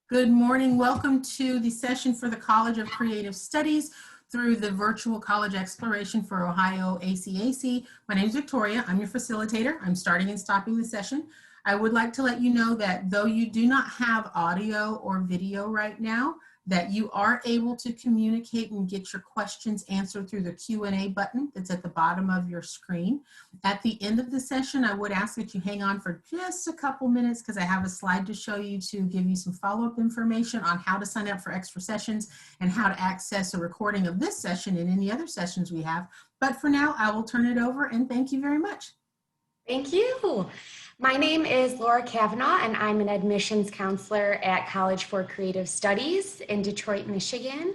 Good morning. Welcome to the session for the College of Creative Studies through the virtual college exploration for Ohio ACAC. My name is Victoria. I'm your facilitator. I'm starting and stopping the session. I would like to let you know that though you do not have audio or video right now, that you are able to communicate and get your questions answered through the Q&A button that's at the bottom of your screen. At the end of the session, I would ask that you hang on for just a couple minutes because I have a slide to show you to give you some follow-up information on how to sign up for extra sessions and how to access a recording of this session and any other sessions we have. But for now, I will turn it over and thank you very much. Thank you. My name is Laura Kavanaugh, and I'm an admissions counselor at College for Creative Studies in Detroit, Michigan.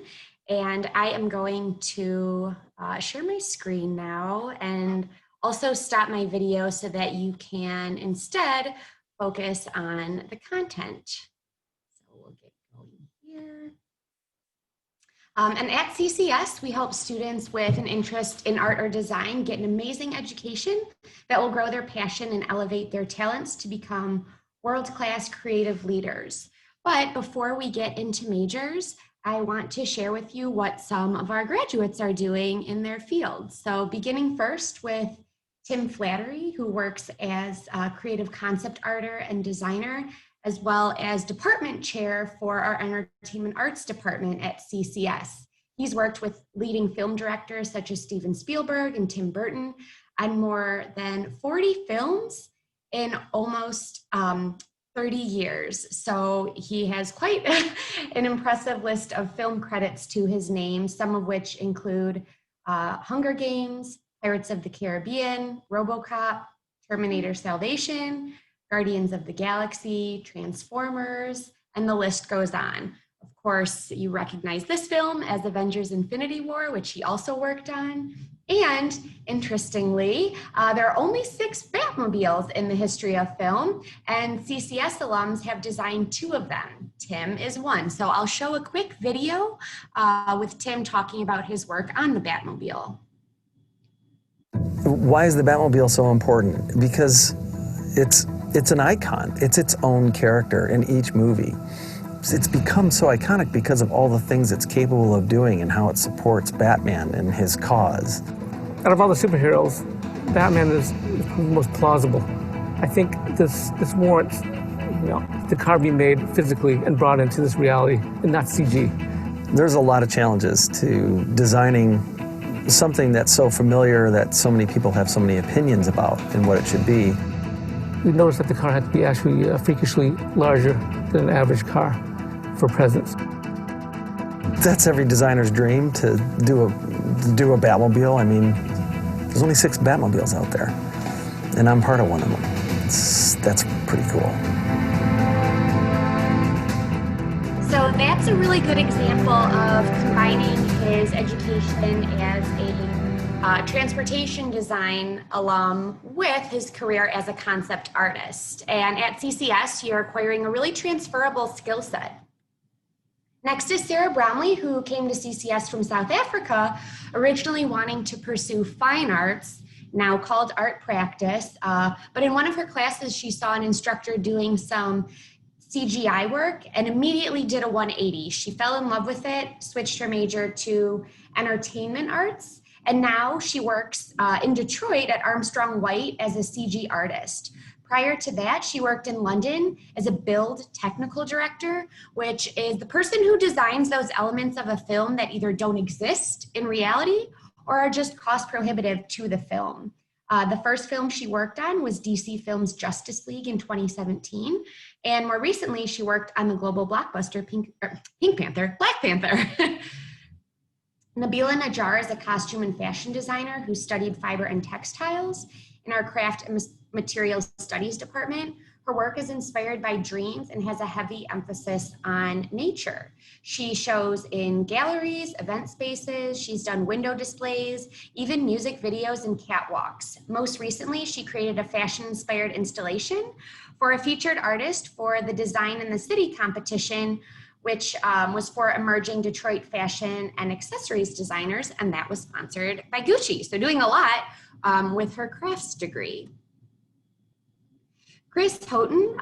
And I am going to share my screen now and also stop my video so that you can instead focus on the content. So we'll get going here. And at CCS, we help students with an interest in art or design get an amazing education that will grow their passion and elevate their talents to become world-class creative leaders. But before we get into majors, I want to share with you what some of our graduates are doing in their fields. So beginning first with Tim Flattery, who works as a creative concept artist and designer, as well as department chair for our entertainment arts department at CCS. He's worked with leading film directors such as Steven Spielberg and Tim Burton on more than 40 films in almost 30 years. So he has quite an impressive list of film credits to his name, some of which include Hunger Games, Pirates of the Caribbean, RoboCop, Terminator Salvation, Guardians of the Galaxy, Transformers, and the list goes on. Of course, you recognize this film as Avengers Infinity War, which he also worked on. And interestingly, there are only 6 Batmobiles in the history of film, and CCS alums have designed 2 of them. Tim is one. So I'll show a quick video with Tim talking about his work on the Batmobile. Why is the Batmobile so important? Because it's an icon. It's its own character in each movie. It's become so iconic because of all the things it's capable of doing and how it supports Batman and his cause. Out of all the superheroes, Batman is the most plausible. I think this warrants, the car being made physically and brought into this reality and not CG. There's a lot of challenges to designing something that's so familiar that so many people have so many opinions about and what it should be. We noticed that the car had to be actually freakishly larger than an average car for presence. That's every designer's dream, to do a Batmobile. I mean, there's only 6 Batmobiles out there, and I'm part of one of them. That's pretty cool. So that's a really good example of combining his education as a transportation design alum with his career as a concept artist. And at CCS, you're acquiring a really transferable skill set. Next is Sarah Bromley, who came to CCS from South Africa, originally wanting to pursue fine arts, now called art practice. But in one of her classes, she saw an instructor doing some CGI work and immediately did a 180. She fell in love with it, switched her major to entertainment arts, and now she works in Detroit at Armstrong White as a CG artist. Prior to that, she worked in London as a build technical director, which is the person who designs those elements of a film that either don't exist in reality or are just cost prohibitive to the film. The first film she worked on was DC Films' Justice League in 2017. And more recently, she worked on the global blockbuster Black Panther. Nabila Najar is a costume and fashion designer who studied fiber and textiles in our craft and materials studies department. Her work is inspired by dreams and has a heavy emphasis on nature. She shows in galleries, event spaces, she's done window displays, even music videos and catwalks. Most recently, she created a fashion-inspired installation for a featured artist for the Design in the City competition, which was for emerging Detroit fashion and accessories designers, and that was sponsored by Gucci. So doing a lot with her crafts degree. Chris Houghton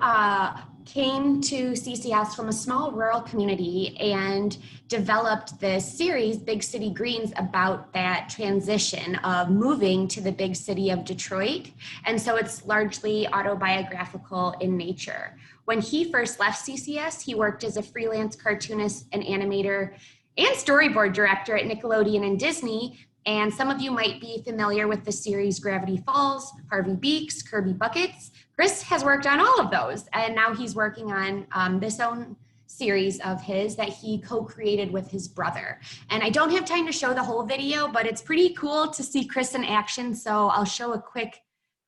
came to CCS from a small rural community and developed this series, Big City Greens, about that transition of moving to the big city of Detroit. And so it's largely autobiographical in nature. When he first left CCS, he worked as a freelance cartoonist and animator and storyboard director at Nickelodeon and Disney. And some of you might be familiar with the series Gravity Falls, Harvey Beaks, Kirby Buckets. Chris has worked on all of those, and now he's working on this own series of his that he co-created with his brother. And I don't have time to show the whole video, but it's pretty cool to see Chris in action, so I'll show a quick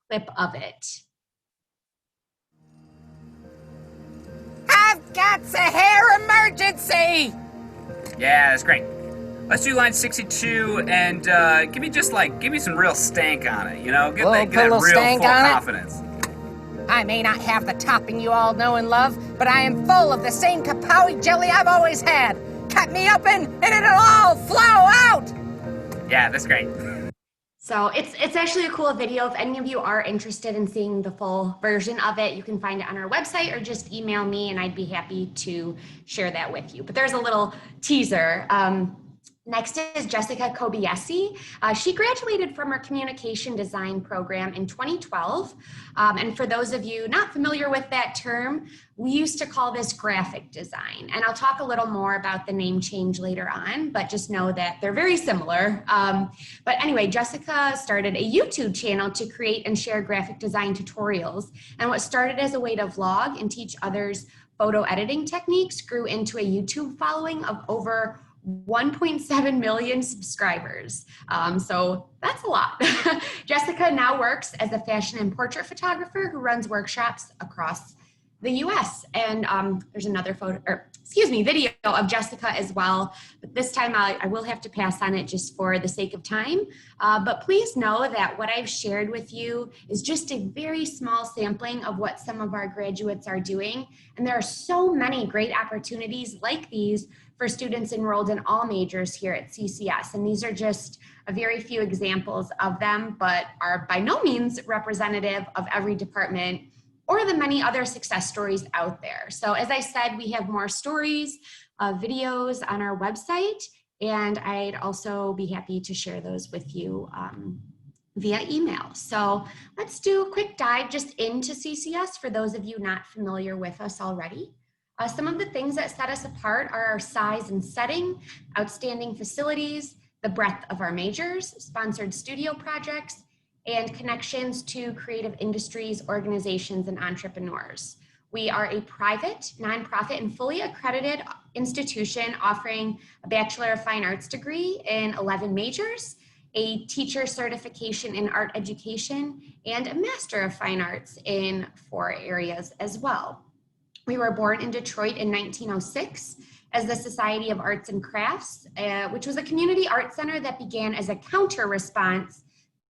clip of it. I've got a hair emergency! Yeah, that's great. Let's do line 62 and give me some real stank on it, you know? Get that real full confidence. I may not have the topping you all know and love, but I am full of the same kapowie jelly I've always had. Cut me open and it'll all flow out! Yeah, that's great. So it's actually a cool video. If any of you are interested in seeing the full version of it, you can find it on our website or just email me and I'd be happy to share that with you. But there's a little teaser. Next is Jessica Kobiessi. She graduated from our communication design program in 2012. And for those of you not familiar with that term, we used to call this graphic design. And I'll talk a little more about the name change later on, but just know that they're very similar. But anyway, Jessica started a YouTube channel to create and share graphic design tutorials. And what started as a way to vlog and teach others photo editing techniques grew into a YouTube following of over 1.7 million subscribers. So that's a lot. Jessica now works as a fashion and portrait photographer who runs workshops across the US. And there's another video of Jessica as well. But this time I will have to pass on it just for the sake of time. But please know that what I've shared with you is just a very small sampling of what some of our graduates are doing. And there are so many great opportunities like these for students enrolled in all majors here at CCS. And these are just a very few examples of them, but are by no means representative of every department or the many other success stories out there. So as I said, we have more stories, videos on our website, and I'd also be happy to share those with you via email. So let's do a quick dive just into CCS for those of you not familiar with us already. Some of the things that set us apart are our size and setting, outstanding facilities, the breadth of our majors, sponsored studio projects, and connections to creative industries, organizations, and entrepreneurs. We are a private, nonprofit, and fully accredited institution offering a Bachelor of Fine Arts degree in 11 majors, a teacher certification in art education, and a Master of Fine Arts in 4 areas as well. We were born in Detroit in 1906 as the Society of Arts and Crafts, which was a community art center that began as a counter response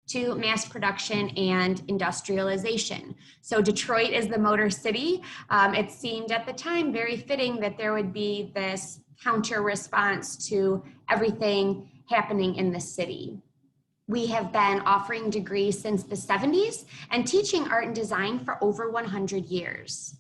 to mass production and industrialization. So Detroit is the Motor City. It seemed at the time very fitting that there would be this counter response to everything happening in the city. We have been offering degrees since the 70s and teaching art and design for over 100 years.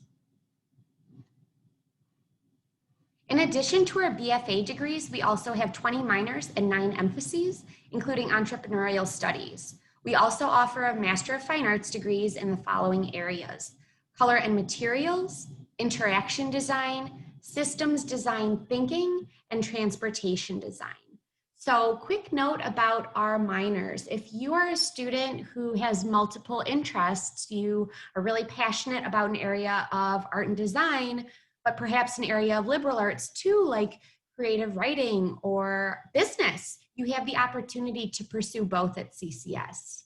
In addition to our BFA degrees, we also have 20 minors and 9 emphases, including entrepreneurial studies. We also offer a Master of Fine Arts degrees in the following areas: color and materials, interaction design, systems design thinking, and transportation design. So quick note about our minors. If you are a student who has multiple interests, you are really passionate about an area of art and design, but perhaps an area of liberal arts too, like creative writing or business, you have the opportunity to pursue both at CCS.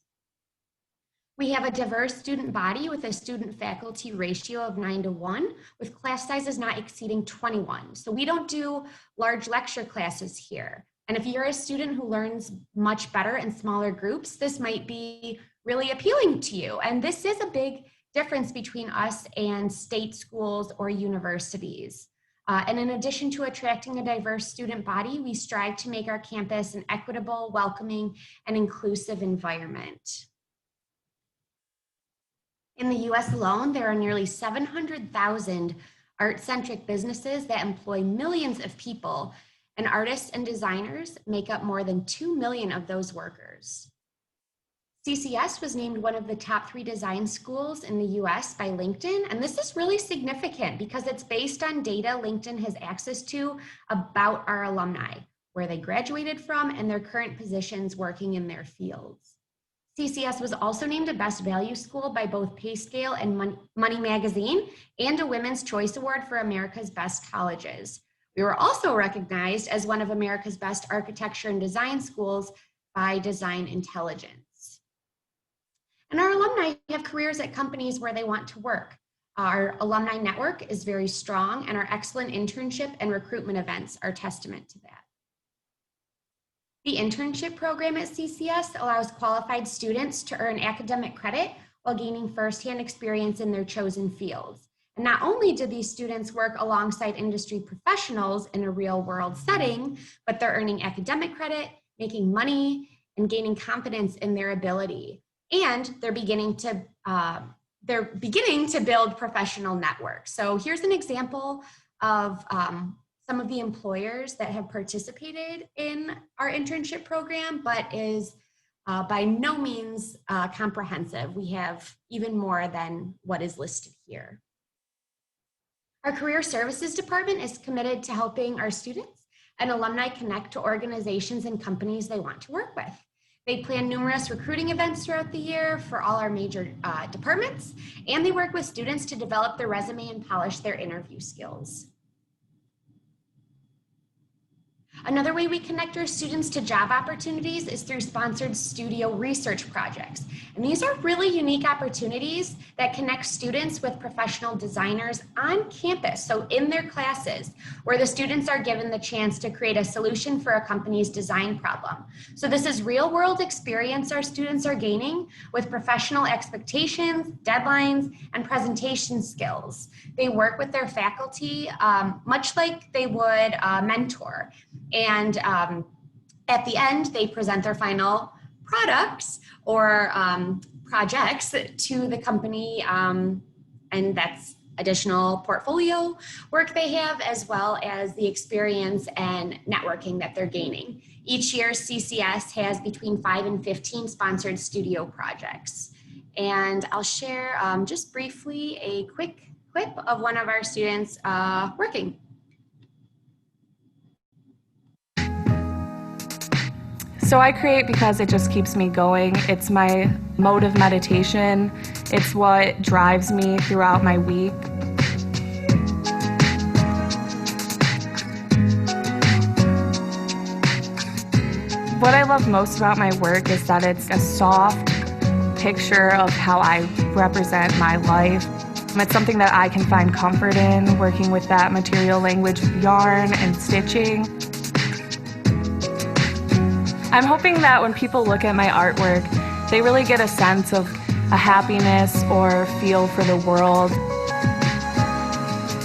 We have a diverse student body with a student faculty ratio of 9:1, with class sizes not exceeding 21. So we don't do large lecture classes here. And if you're a student who learns much better in smaller groups, this might be really appealing to you. And this is a big difference between us and state schools or universities. And in addition to attracting a diverse student body, we strive to make our campus an equitable, welcoming, and inclusive environment. In the US alone, there are nearly 700,000 art-centric businesses that employ millions of people, and artists and designers make up more than 2 million of those workers. CCS was named one of the top 3 design schools in the US by LinkedIn, and this is really significant because it's based on data LinkedIn has access to about our alumni, where they graduated from and their current positions working in their fields. CCS was also named a Best Value School by both PayScale and Money Magazine, and a Women's Choice Award for America's Best Colleges. We were also recognized as one of America's Best Architecture and Design Schools by Design Intelligence. And our alumni have careers at companies where they want to work. Our alumni network is very strong, and our excellent internship and recruitment events are testament to that. The internship program at CCS allows qualified students to earn academic credit while gaining firsthand experience in their chosen fields. And not only do these students work alongside industry professionals in a real-world setting, but they're earning academic credit, making money, and gaining confidence in their ability. And they're beginning to build professional networks. So here's an example of some of the employers that have participated in our internship program, but is by no means comprehensive. We have even more than what is listed here. Our Career Services Department is committed to helping our students and alumni connect to organizations and companies they want to work with. They plan numerous recruiting events throughout the year for all our major departments, and they work with students to develop their resume and polish their interview skills. Another way we connect our students to job opportunities is through sponsored studio research projects. And these are really unique opportunities that connect students with professional designers on campus, so in their classes, where the students are given the chance to create a solution for a company's design problem. So this is real-world experience our students are gaining with professional expectations, deadlines, and presentation skills. They work with their faculty much like they would a mentor. And at the end, they present their final products or projects to the company, and that's additional portfolio work they have, as well as the experience and networking that they're gaining. Each year, CCS has between 5 and 15 sponsored studio projects. And I'll share just briefly a quick clip of one of our students working. So I create because it just keeps me going. It's my mode of meditation. It's what drives me throughout my week. What I love most about my work is that it's a soft picture of how I represent my life. It's something that I can find comfort in, working with that material language of yarn and stitching. I'm hoping that when people look at my artwork, they really get a sense of a happiness or feel for the world.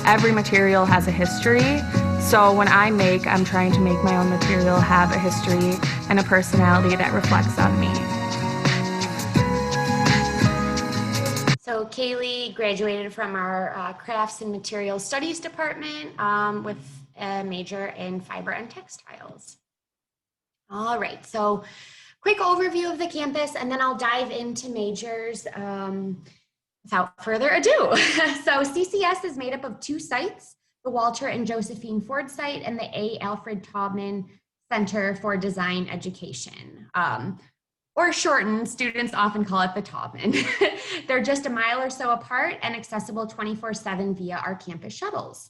Every material has a history, so when I make, I'm trying to make my own material have a history and a personality that reflects on me. So Kaylee graduated from our Crafts and Materials Studies department with a major in fiber and textiles. All right, so quick overview of the campus, and then I'll dive into majors without further ado. So CCS is made up of 2 sites, the Walter and Josephine Ford site and the A. Alfred Taubman Center for Design Education. Or shortened, students often call it the Taubman. They're just a mile or so apart and accessible 24/7 via our campus shuttles.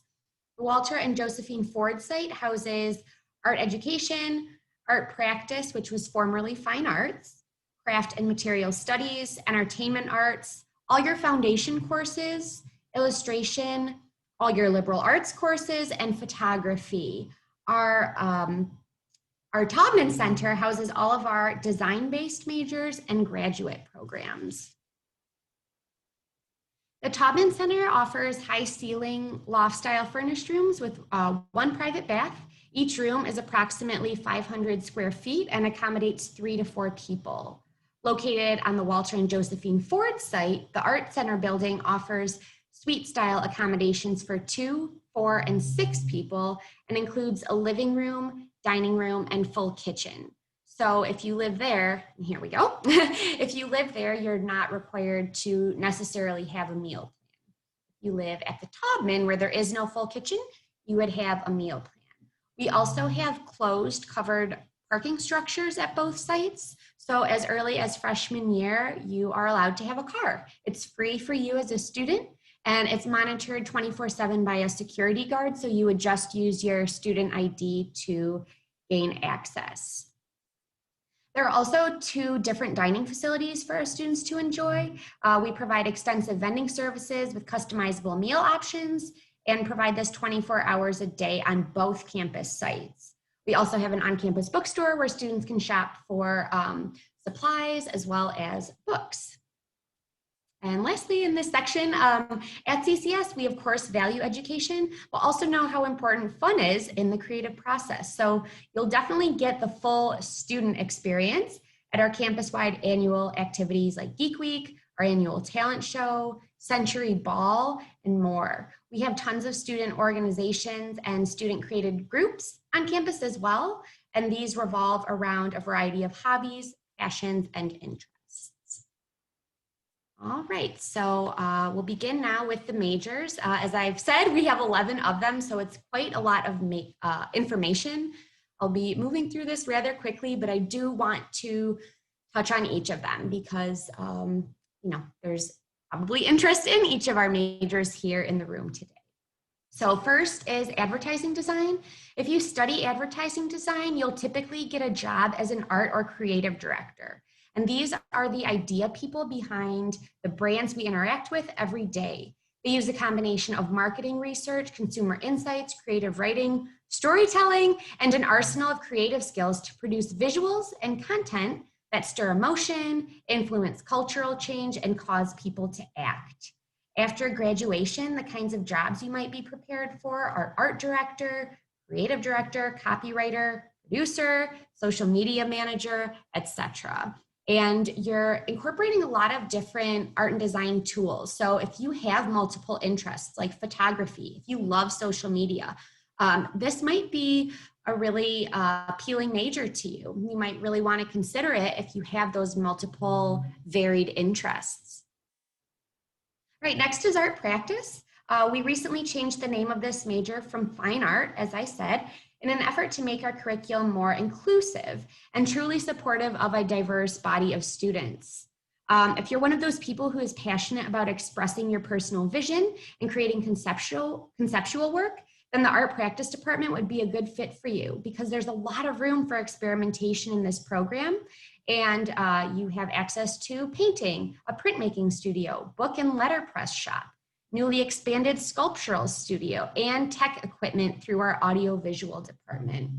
The Walter and Josephine Ford site houses art education, art practice, which was formerly fine arts, craft and material studies, entertainment arts, all your foundation courses, illustration, all your liberal arts courses, and photography. Our Taubman Center houses all of our design-based majors and graduate programs. The Taubman Center offers high-ceiling, loft-style furnished rooms with 1 private bath. Each room is approximately 500 square feet and accommodates 3 to 4 people. Located on the Walter and Josephine Ford site, the Art Center building offers suite-style accommodations for 2, 4, and 6 people and includes a living room, dining room, and full kitchen. So if you live there, and here we go, if you live there, you're not required to necessarily have a meal plan. If you live at the Taubman, where there is no full kitchen, you would have a meal plan. We also have closed, covered parking structures at both sites. So as early as freshman year, you are allowed to have a car. It's free for you as a student, and it's monitored 24/7 by a security guard. So you would just use your student ID to gain access. There are also 2 different dining facilities for our students to enjoy. We provide extensive vending services with customizable meal options and provide this 24 hours a day on both campus sites. We also have an on-campus bookstore where students can shop for supplies as well as books. And lastly, in this section, at CCS, we of course value education, but also know how important fun is in the creative process. So you'll definitely get the full student experience at our campus-wide annual activities like Geek Week, our annual talent show, Century Ball, and more. We have tons of student organizations and student-created groups on campus as well, and these revolve around a variety of hobbies, passions, and interests. All right, so we'll begin now with the majors. As I've said, we have 11 of them, so it's quite a lot of information. I'll be moving through this rather quickly, but I do want to touch on each of them because there's probably interest in each of our majors here in the room today. So first is advertising design. If you study advertising design, you'll typically get a job as an art or creative director. And these are the idea people behind the brands we interact with every day. They use a combination of marketing research, consumer insights, creative writing, storytelling, and an arsenal of creative skills to produce visuals and content that stir emotion, influence cultural change, and cause people to act. After graduation, the kinds of jobs you might be prepared for are art director, creative director, copywriter, producer, social media manager, etc. And you're incorporating a lot of different art and design tools. So if you have multiple interests like photography, if you love social media, this might be a really appealing major to you. You might really want to consider it if you have those multiple varied interests. All right, next is art practice. We recently changed the name of this major from fine art, as I said, in an effort to make our curriculum more inclusive and truly supportive of a diverse body of students. If you're one of those people who is passionate about expressing your personal vision and creating conceptual work, then the art practice department would be a good fit for you because there's a lot of room for experimentation in this program. And you have access to painting, a printmaking studio, book and letterpress shop, newly expanded sculptural studio, and tech equipment through our audiovisual department.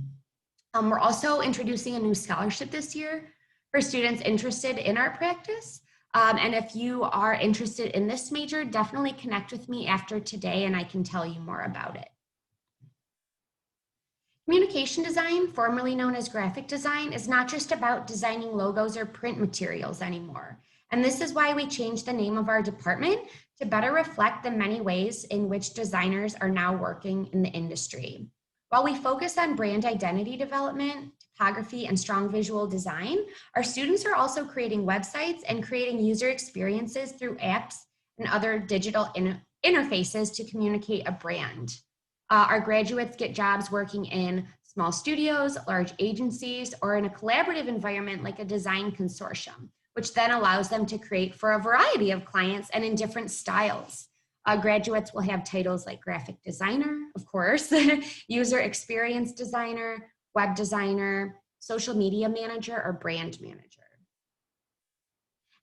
We're also introducing a new scholarship this year for students interested in art practice. And if you are interested in this major, definitely connect with me after today and I can tell you more about it. Communication design, formerly known as graphic design, is not just about designing logos or print materials anymore. And this is why we changed the name of our department to better reflect the many ways in which designers are now working in the industry. While we focus on brand identity development, typography, and strong visual design, our students are also creating websites and creating user experiences through apps and other digital interfaces to communicate a brand. Our graduates get jobs working in small studios, large agencies, or in a collaborative environment like a design consortium, which then allows them to create for a variety of clients and in different styles. Graduates will have titles like graphic designer, of course, user experience designer, web designer, social media manager, or brand manager.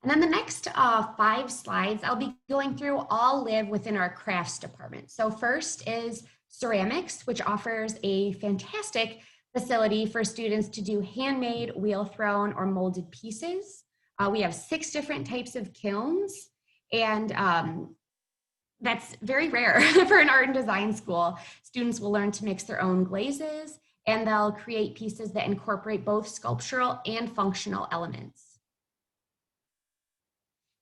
And then the next 5 slides I'll be going through all live within our crafts department. So first is ceramics, which offers a fantastic facility for students to do handmade, wheel thrown, or molded pieces. We have 6 different types of kilns, and that's very rare for an art and design school. Students will learn to mix their own glazes, and they'll create pieces that incorporate both sculptural and functional elements.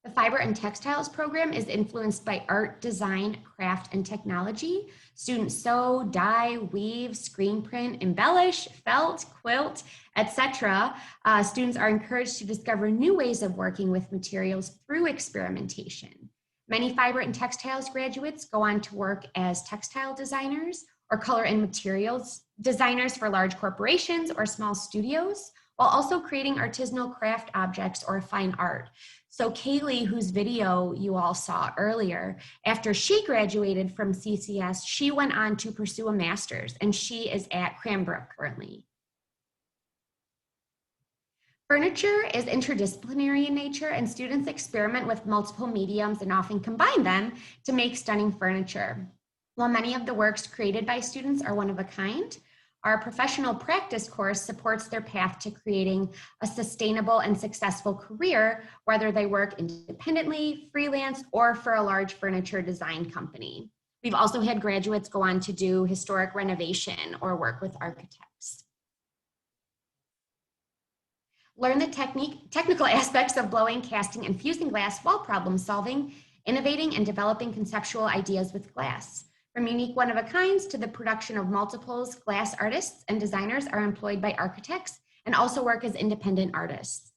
The Fiber and Textiles program is influenced by art, design, craft, and technology. Students sew, dye, weave, screen print, embellish, felt, quilt, etc. Students are encouraged to discover new ways of working with materials through experimentation. Many fiber and textiles graduates go on to work as textile designers or color and materials designers for large corporations or small studios, while also creating artisanal craft objects or fine art. So Kaylee, whose video you all saw earlier, after she graduated from CCS, she went on to pursue a master's, and she is at Cranbrook currently. Furniture is interdisciplinary in nature, and students experiment with multiple mediums and often combine them to make stunning furniture. While many of the works created by students are one of a kind, our professional practice course supports their path to creating a sustainable and successful career, whether they work independently, freelance, or for a large furniture design company. We've also had graduates go on to do historic renovation or work with architects. Learn the technical aspects of blowing, casting, and fusing glass while problem solving, innovating, and developing conceptual ideas with glass. From unique one-of-a-kinds to the production of multiples, glass artists and designers are employed by architects and also work as independent artists.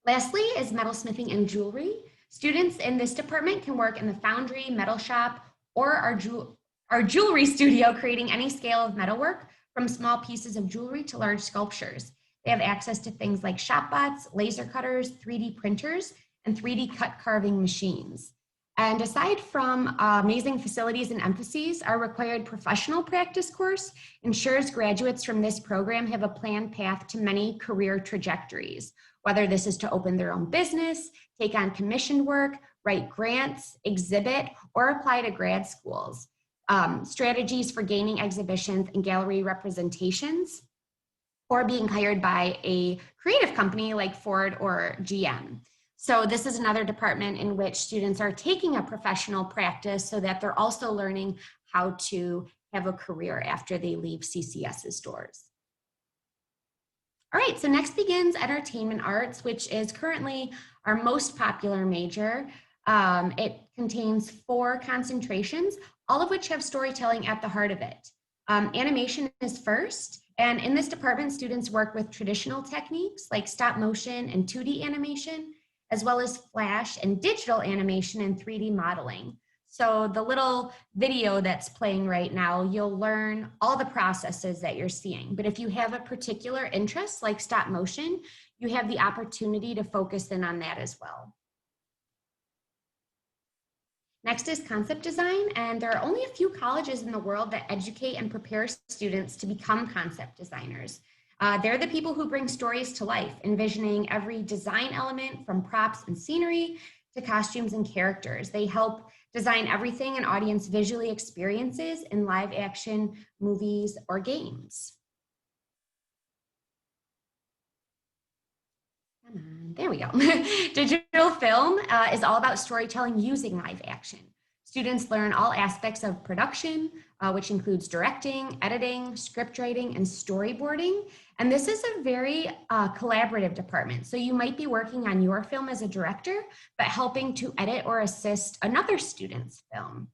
Lastly is metalsmithing and jewelry. Students in this department can work in the foundry, metal shop, or our jewelry studio, creating any scale of metalwork, from small pieces of jewelry to large sculptures. They have access to things like shop bots, laser cutters, 3D printers, and 3D cut carving machines. And aside from amazing facilities and emphases, our required professional practice course ensures graduates from this program have a planned path to many career trajectories, whether this is to open their own business, take on commissioned work, write grants, exhibit, or apply to grad schools. Strategies for gaining exhibitions and gallery representations, or being hired by a creative company like Ford or GM. So this is another department in which students are taking a professional practice so that they're also learning how to have a career after they leave CCS's doors. All right, so next begins entertainment arts, which is currently our most popular major. It contains 4 concentrations, all of which have storytelling at the heart of it. Animation is first, and in this department, students work with traditional techniques like stop motion and 2D animation, as well as flash and digital animation and 3D modeling. So the little video that's playing right now, you'll learn all the processes that you're seeing. But if you have a particular interest like stop motion, you have the opportunity to focus in on that as well. Next is concept design, and there are only a few colleges in the world that educate and prepare students to become concept designers. They're the people who bring stories to life, envisioning every design element from props and scenery to costumes and characters. They help design everything an audience visually experiences in live action, movies, or games. Come on, there we go. Digital film is all about storytelling using live action. Students learn all aspects of production, which includes directing, editing, script writing, and storyboarding. And this is a very collaborative department. So you might be working on your film as a director, but helping to edit or assist another student's film.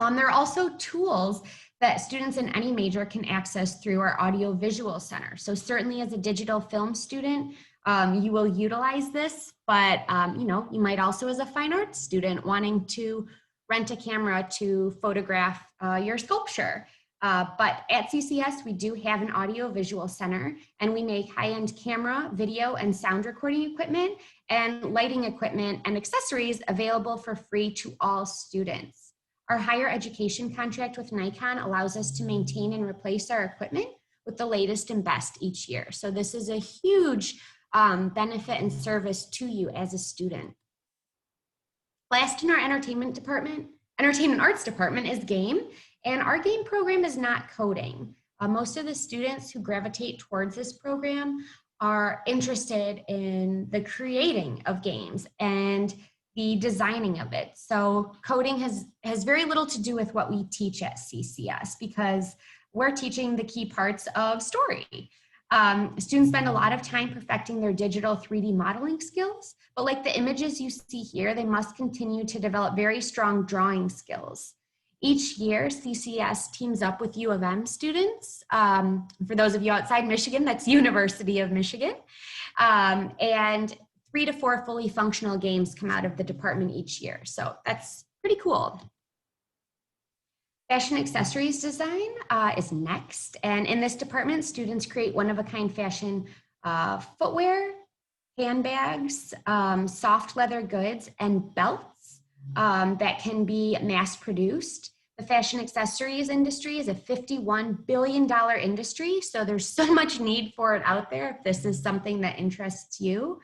There are also tools that students in any major can access through our audiovisual center. So certainly as a digital film student, you will utilize this, but you might also as a fine arts student wanting to rent a camera to photograph your sculpture. But at CCS, we do have an audio-visual center, and we make high-end camera, video, and sound recording equipment and lighting equipment and accessories available for free to all students. Our higher education contract with Nikon allows us to maintain and replace our equipment with the latest and best each year. So this is a huge benefit and service to you as a student. Last in our entertainment arts department is game, and our game program is not coding. Most of the students who gravitate towards this program are interested in the creating of games and the designing of it. So coding has very little to do with what we teach at CCS because we're teaching the key parts of story. Students spend a lot of time perfecting their digital 3D modeling skills, but like the images you see here, they must continue to develop very strong drawing skills. Each year, CCS teams up with U of M students. For those of you outside Michigan, that's University of Michigan. And 3 to 4 fully functional games come out of the department each year. So that's pretty cool. Fashion accessories design is next. And in this department, students create one-of-a-kind fashion footwear, handbags, soft leather goods, and belts that can be mass-produced. The fashion accessories industry is a $51 billion industry, so there's so much need for it out there if this is something that interests you.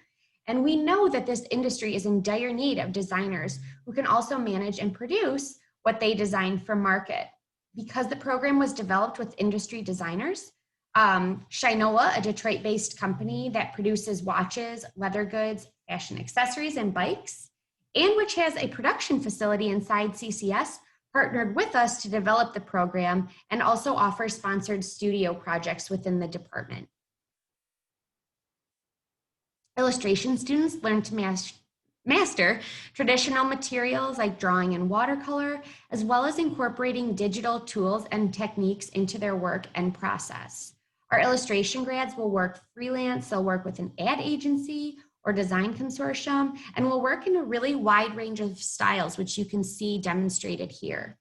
And we know that this industry is in dire need of designers who can also manage and produce what they design for market. Because the program was developed with industry designers, Shinola, a Detroit-based company that produces watches, leather goods, fashion accessories, and bikes, and which has a production facility inside CCS, partnered with us to develop the program and also offer sponsored studio projects within the department. Illustration students learn to master traditional materials like drawing and watercolor, as well as incorporating digital tools and techniques into their work and process. Our illustration grads will work freelance, they'll work with an ad agency or design consortium, and will work in a really wide range of styles, which you can see demonstrated here.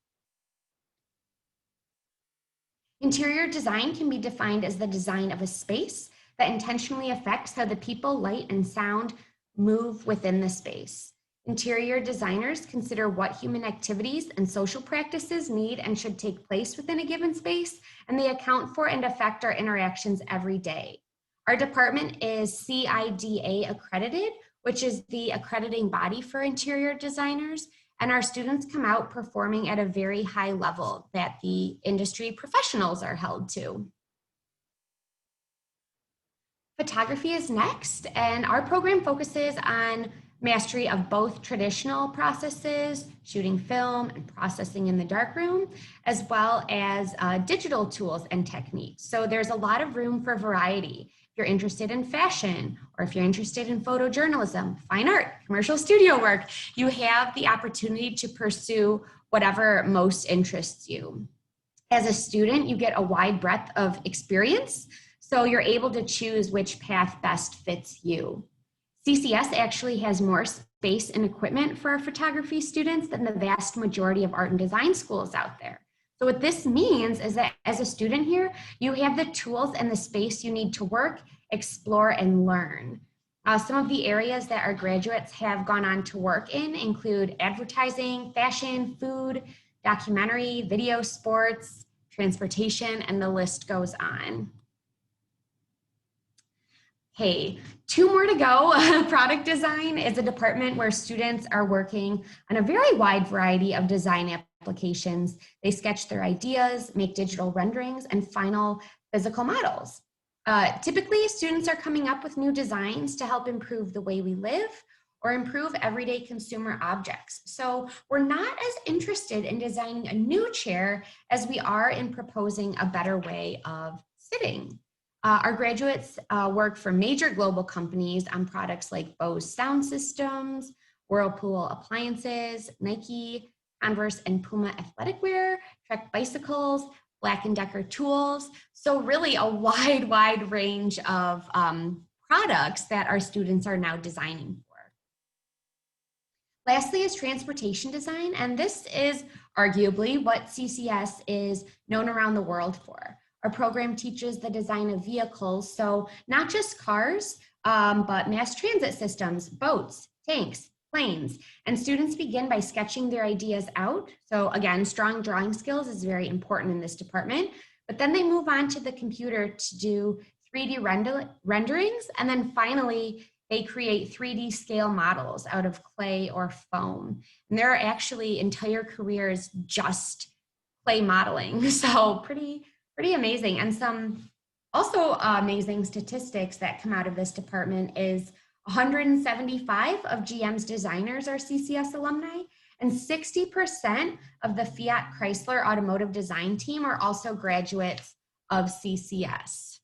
Interior design can be defined as the design of a space that intentionally affects how the people, light, and sound move within the space. Interior designers consider what human activities and social practices need and should take place within a given space, and they account for and affect our interactions every day. Our department is CIDA accredited, which is the accrediting body for interior designers, and our students come out performing at a very high level that the industry professionals are held to. Photography is next, and our program focuses on mastery of both traditional processes, shooting film and processing in the darkroom, as well as digital tools and techniques. So there's a lot of room for variety. If you're interested in fashion, or if you're interested in photojournalism, fine art, commercial studio work, you have the opportunity to pursue whatever most interests you. As a student, you get a wide breadth of experience, so you're able to choose which path best fits you. CCS actually has more space and equipment for our photography students than the vast majority of art and design schools out there. So what this means is that as a student here, you have the tools and the space you need to work, explore, and learn. Some of the areas that our graduates have gone on to work in include advertising, fashion, food, documentary, video, sports, transportation, and the list goes on. Hey, 2 more to go. Product design is a department where students are working on a very wide variety of design applications. They sketch their ideas, make digital renderings, and final physical models. Typically, students are coming up with new designs to help improve the way we live or improve everyday consumer objects. So we're not as interested in designing a new chair as we are in proposing a better way of sitting. Our graduates work for major global companies on products like Bose sound systems, Whirlpool appliances, Nike, Converse and Puma athletic wear, Trek bicycles, Black & Decker tools. So really a wide range of products that our students are now designing for. Lastly is transportation design, and this is arguably what CCS is known around the world for. Our program teaches the design of vehicles, so not just cars, but mass transit systems, boats, tanks, planes, and students begin by sketching their ideas out. So again, strong drawing skills is very important in this department, but then they move on to the computer to do 3D renderings, and then finally, they create 3D scale models out of clay or foam. And there are actually entire careers just clay modeling, so pretty amazing. And some also amazing statistics that come out of this department is 175 of GM's designers are CCS alumni, and 60% of the Fiat Chrysler automotive design team are also graduates of CCS.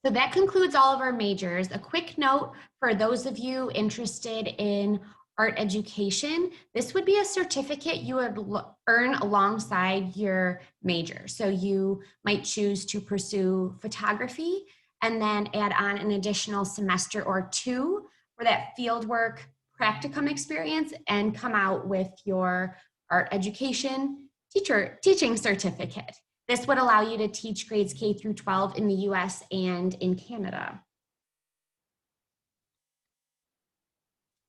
So that concludes all of our majors. A quick note for those of you interested in art education, this would be a certificate you would earn alongside your major. So you might choose to pursue photography and then add on an additional semester or 2 for that fieldwork practicum experience and come out with your art education teaching certificate. This would allow you to teach grades K through 12 in the US and in Canada.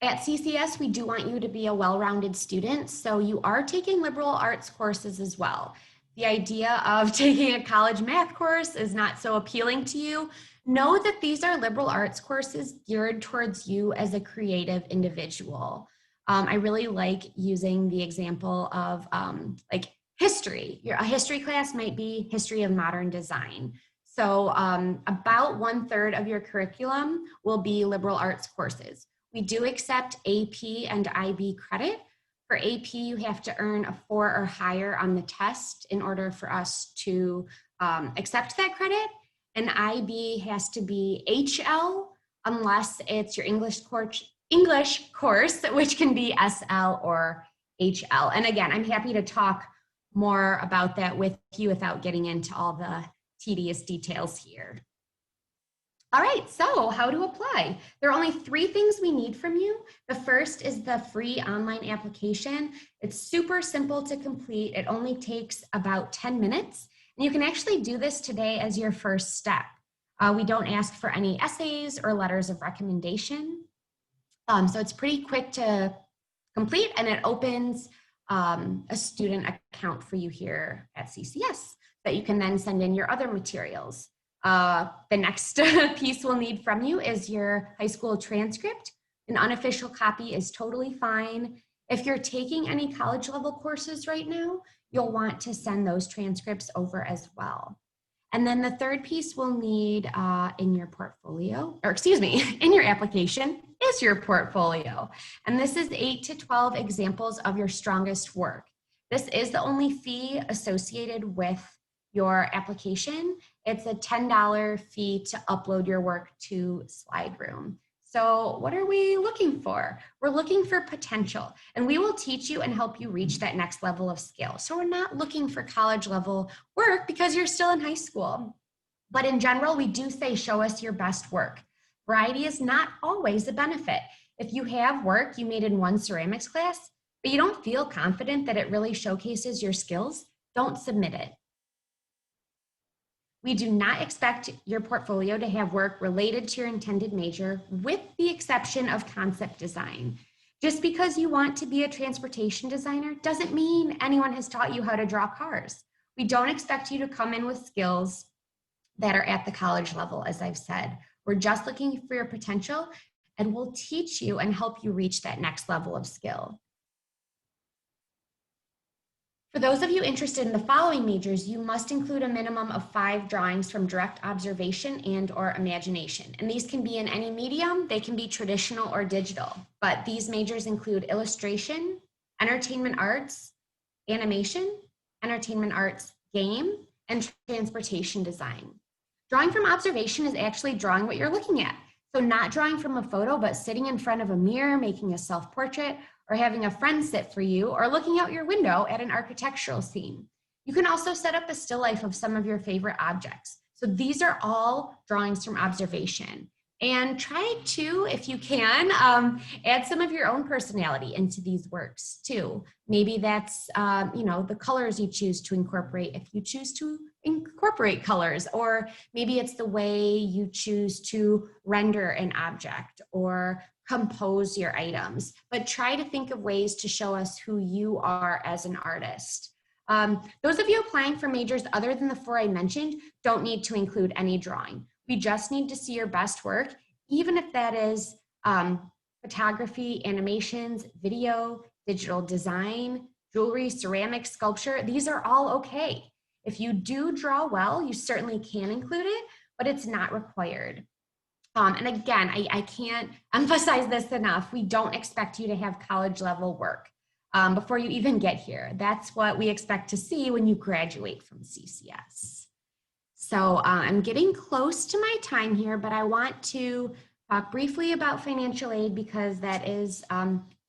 At CCS, we do want you to be a well-rounded student, so you are taking liberal arts courses as well. The idea of taking a college math course is not so appealing to you. Know that these are liberal arts courses geared towards you as a creative individual. I really like using the example of like history. A history class might be history of modern design. So about 1/3 of your curriculum will be liberal arts courses. We do accept AP and IB credit. For AP, you have to earn a 4 or higher on the test in order for us to accept that credit. And IB has to be HL unless it's your English course, which can be SL or HL. And again, I'm happy to talk more about that with you without getting into all the tedious details here. All right, so how to apply? There are only 3 things we need from you. The first is the free online application. It's super simple to complete. It only takes about 10 minutes. And you can actually do this today as your first step. We don't ask for any essays or letters of recommendation. So it's pretty quick to complete, and it opens a student account for you here at CCS that you can then send in your other materials. The next piece we'll need from you is your high school transcript. An unofficial copy is totally fine. If you're taking any college level courses right now, you'll want to send those transcripts over as well. And then the third piece we'll need in your portfolio, or excuse me, in your application is your portfolio. And this is 8 to 12 examples of your strongest work. This is the only fee associated with your application. It's a $10 fee to upload your work to SlideRoom. So what are we looking for? We're looking for potential, and we will teach you and help you reach that next level of skill. So we're not looking for college level work because you're still in high school. But in general, we do say, show us your best work. Variety is not always a benefit. If you have work you made in one ceramics class, but you don't feel confident that it really showcases your skills, don't submit it. We do not expect your portfolio to have work related to your intended major, with the exception of concept design. Just because you want to be a transportation designer doesn't mean anyone has taught you how to draw cars. We don't expect you to come in with skills that are at the college level, as I've said. We're just looking for your potential, and we'll teach you and help you reach that next level of skill. For those of you interested in the following majors, you must include a minimum of 5 drawings from direct observation and/or imagination. And these can be in any medium, they can be traditional or digital, but these majors include illustration, entertainment arts, animation, entertainment arts, game, and transportation design. Drawing from observation is actually drawing what you're looking at. So not drawing from a photo, but sitting in front of a mirror, making a self-portrait, or having a friend sit for you, or looking out your window at an architectural scene. You can also set up a still life of some of your favorite objects. So these are all drawings from observation. And try to, if you can, add some of your own personality into these works too. Maybe that's the colors you choose to incorporate, if you choose to incorporate colors, or maybe it's the way you choose to render an object or compose your items, but try to think of ways to show us who you are as an artist. Those of you applying for majors other than the 4 I mentioned don't need to include any drawing. We just need to see your best work, even if that is photography, animations, video, digital design, jewelry, ceramics, sculpture. These are all okay. If you do draw well, you certainly can include it, but it's not required. And again, I can't emphasize this enough. We don't expect you to have college level work before you even get here. That's what we expect to see when you graduate from CCS. So I'm getting close to my time here, but I want to talk briefly about financial aid because that is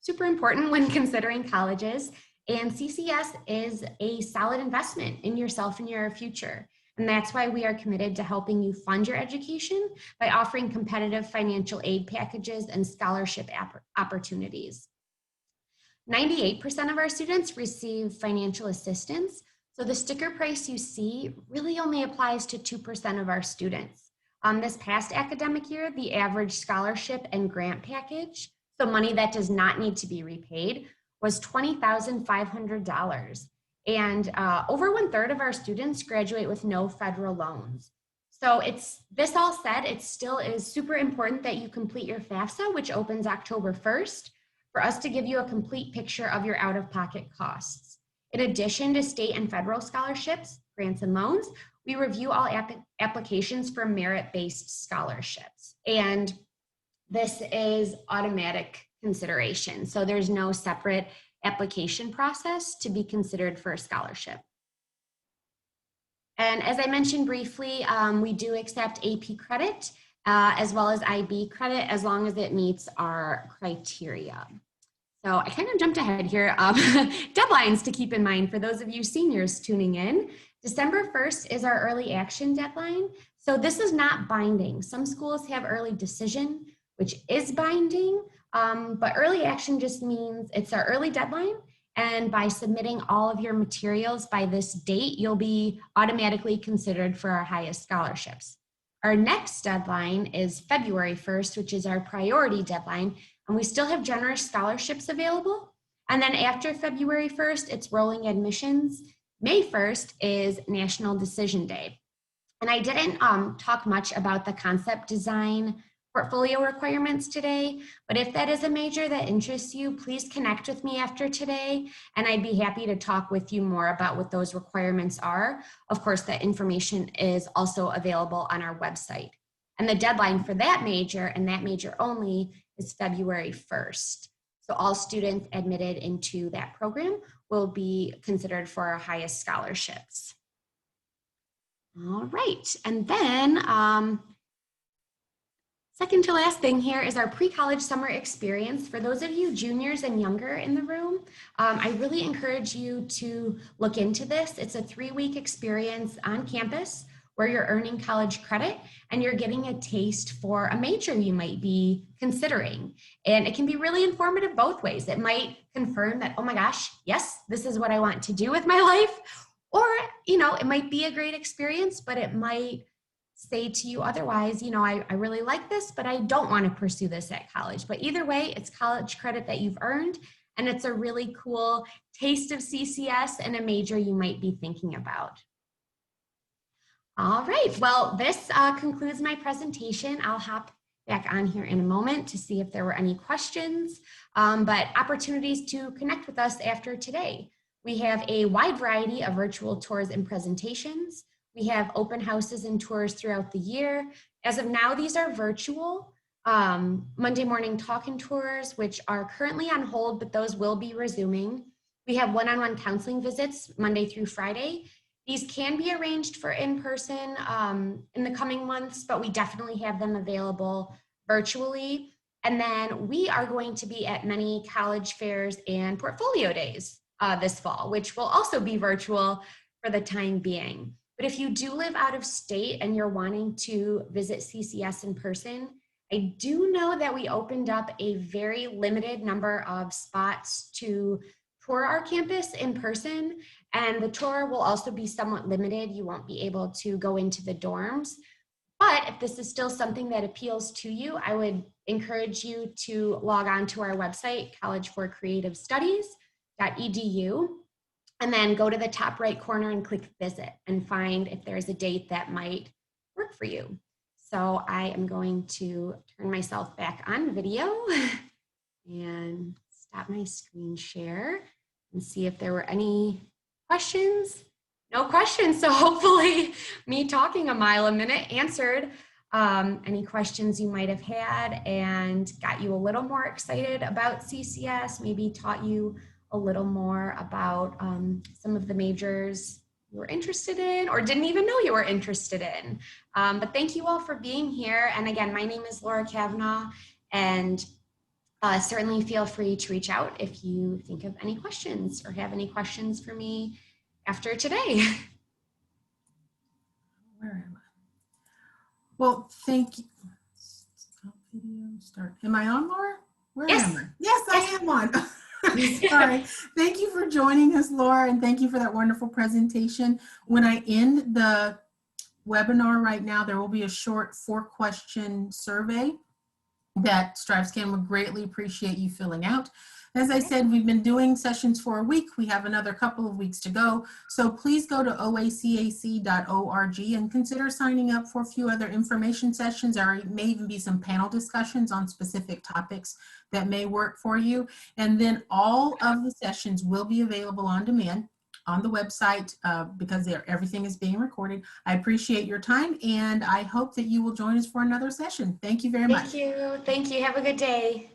super important when considering colleges. And CCS is a solid investment in yourself and your future. And that's why we are committed to helping you fund your education by offering competitive financial aid packages and scholarship opportunities. 98% of our students receive financial assistance. So the sticker price you see really only applies to 2% of our students. This past academic year, the average scholarship and grant package, so money that does not need to be repaid, was $20,500. And over 1/3 of our students graduate with no federal loans. So this all said, it still is super important that you complete your FAFSA, which opens October 1st, for us to give you a complete picture of your out-of-pocket costs. In addition to state and federal scholarships, grants, and loans, we review all applications for merit-based scholarships. And this is automatic consideration. So there's no separate application process to be considered for a scholarship. And as I mentioned briefly, we do accept AP credit as well as IB credit as long as it meets our criteria. So I kind of jumped ahead here. Deadlines to keep in mind for those of you seniors tuning in. December 1st is our early action deadline. So this is not binding. Some schools have early decision, which is binding, but early action just means it's our early deadline. And by submitting all of your materials by this date, you'll be automatically considered for our highest scholarships. Our next deadline is February 1st, which is our priority deadline, and we still have generous scholarships available. And then after February 1st, it's rolling admissions. May 1st is National Decision Day. And I didn't talk much about the concept design portfolio requirements today, but if that is a major that interests you, please connect with me after today, and I'd be happy to talk with you more about what those requirements are. Of course, that information is also available on our website. And the deadline for that major and that major only is February 1st. So all students admitted into that program will be considered for our highest scholarships. All right, and then second to last thing here is our pre-college summer experience. For those of you juniors and younger in the room, I really encourage you to look into this. It's a 3-week experience on campus where you're earning college credit and you're getting a taste for a major you might be considering. And it can be really informative both ways. It might confirm that, oh my gosh, yes, this is what I want to do with my life. Or, you know, it might be a great experience, but it might say to you otherwise, you know, I really like this, but I don't want to pursue this at college. But either way, it's college credit that you've earned, and it's a really cool taste of CCS and a major you might be thinking about. All right, well, this concludes my presentation. I'll hop back on here in a moment to see if there were any questions, but opportunities to connect with us after today. We have a wide variety of virtual tours and presentations. We have open houses and tours throughout the year. As of now, these are virtual. Monday morning talk-in tours, which are currently on hold, but those will be resuming. We have one-on-one counseling visits Monday through Friday. These can be arranged for in-person in the coming months, but we definitely have them available virtually. And then we are going to be at many college fairs and portfolio days this fall, which will also be virtual for the time being. But if you do live out of state and you're wanting to visit CCS in person, I do know that we opened up a very limited number of spots to tour our campus in person, and the tour will also be somewhat limited. You won't be able to go into the dorms. But if this is still something that appeals to you, I would encourage you to log on to our website, collegeforcreativestudies.edu. And then go to the top right corner and click visit and find if there's a date that might work for you. So I am going to turn myself back on video and stop my screen share and see if there were any questions. No questions, so hopefully me talking a mile a minute answered any questions you might have had and got you a little more excited about CCS, maybe taught you a little more about some of the majors you were interested in or didn't even know you were interested in. But thank you all for being here. And again, my name is Laura Kavanaugh, and certainly feel free to reach out if you think of any questions or have any questions for me after today. Where am I? Well, thank you. Stop video, start. Am I on, Laura? Where Yes. am I? Yes, I am on. Sorry. Thank you for joining us, Laura, and thank you for that wonderful presentation. When I end the webinar right now, there will be a short 4-question survey that StriveScan would greatly appreciate you filling out. As I said, we've been doing sessions for a week. We have another couple of weeks to go. So please go to oacac.org and consider signing up for a few other information sessions. There may even be some panel discussions on specific topics that may work for you. And then all of the sessions will be available on demand on the website because everything is being recorded. I appreciate your time, and I hope that you will join us for another session. Thank you very much. Thank you. Thank you. Have a good day.